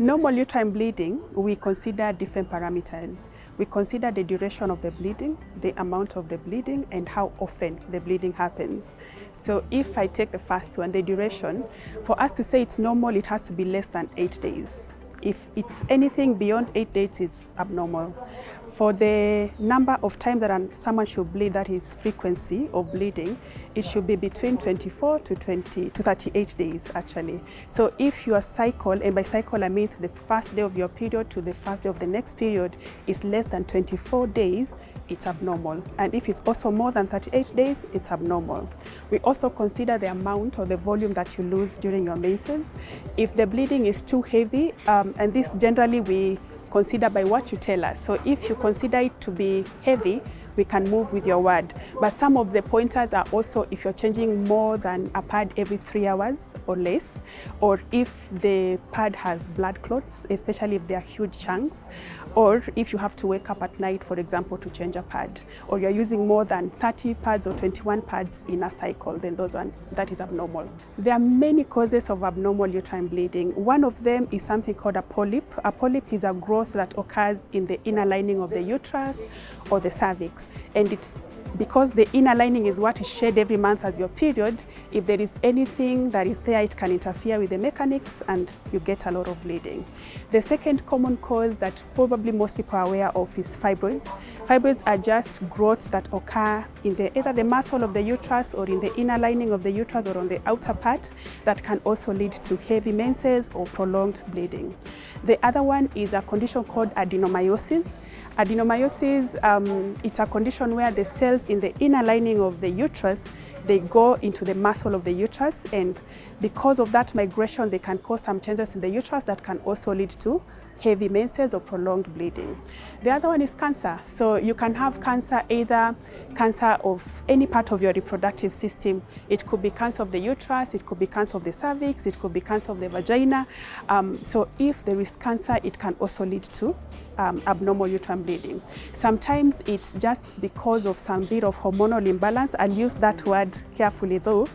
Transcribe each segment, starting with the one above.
Normal uterine bleeding, we consider different parameters. We consider the duration of the bleeding, the amount of the bleeding, and how often the bleeding happens. So if I take the first one, the duration, for us to say it's normal, it has to be less than 8 days. If it's anything beyond 8 days, it's abnormal. For the number of times that someone should bleed, that is frequency of bleeding, it should be between 24 to 38 days actually. So if your cycle, and by cycle I mean the first day of your period to the first day of the next period, is less than 24 days, it's abnormal. And if it's also more than 38 days, it's abnormal. We also consider the amount or the volume that you lose during your menses. If the bleeding is too heavy, and this generally we consider by what you tell us. So if you consider it to be heavy, we can move with your word. But some of the pointers are also if you're changing more than a pad every 3 hours or less, or if the pad has blood clots, especially if they are huge chunks, or if you have to wake up at night, for example, to change a pad, or you're using more than 30 pads or 21 pads in a cycle, then that is abnormal. There are many causes of abnormal uterine bleeding. One of them is something called a polyp. A polyp is a growth that occurs in the inner lining of the uterus or the cervix. And it's because the inner lining is what is shed every month as your period. If there is anything that is there, it can interfere with the mechanics and you get a lot of bleeding. The second common cause that probably most people are aware of is fibroids. Fibroids are just growths that occur in either the muscle of the uterus or in the inner lining of the uterus or on the outer part that can also lead to heavy menses or prolonged bleeding. The other one is a condition called adenomyosis. Adenomyosis, it's a condition where the cells in the inner lining of the uterus, they go into the muscle of the uterus, and because of that migration, they can cause some changes in the uterus that can also lead to heavy menses or prolonged bleeding. The other one is cancer. So you can have cancer, either cancer of any part of your reproductive system. It could be cancer of the uterus, it could be cancer of the cervix, it could be cancer of the vagina. So if there is cancer, it can also lead to abnormal uterine bleeding. Sometimes it's just because of some bit of hormonal imbalance, I'll use that word carefully though,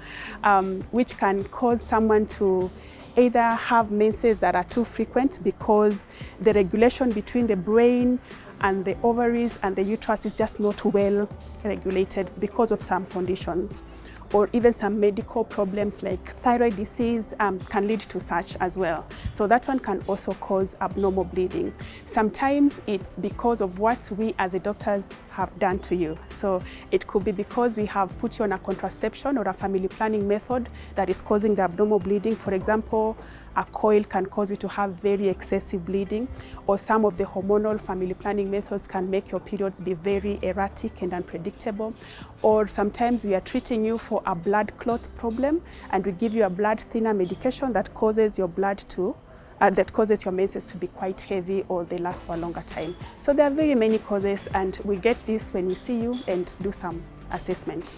which can cause someone to either have menses that are too frequent because the regulation between the brain and the ovaries and the uterus is just not well regulated because of some conditions, or even some medical problems like thyroid disease can lead to such as well. So that one can also cause abnormal bleeding. Sometimes it's because of what we as the doctors have done to you. So it could be because we have put you on a contraception or a family planning method that is causing the abnormal bleeding. For example, a coil can cause you to have very excessive bleeding, or some of the hormonal family planning methods can make your periods be very erratic and unpredictable. Or sometimes we are treating you for a blood clot problem and we give you a blood thinner medication that causes your blood to that causes your menses to be quite heavy, or they last for a longer time. So there are very many causes, and we get this when we see you and do some assessment.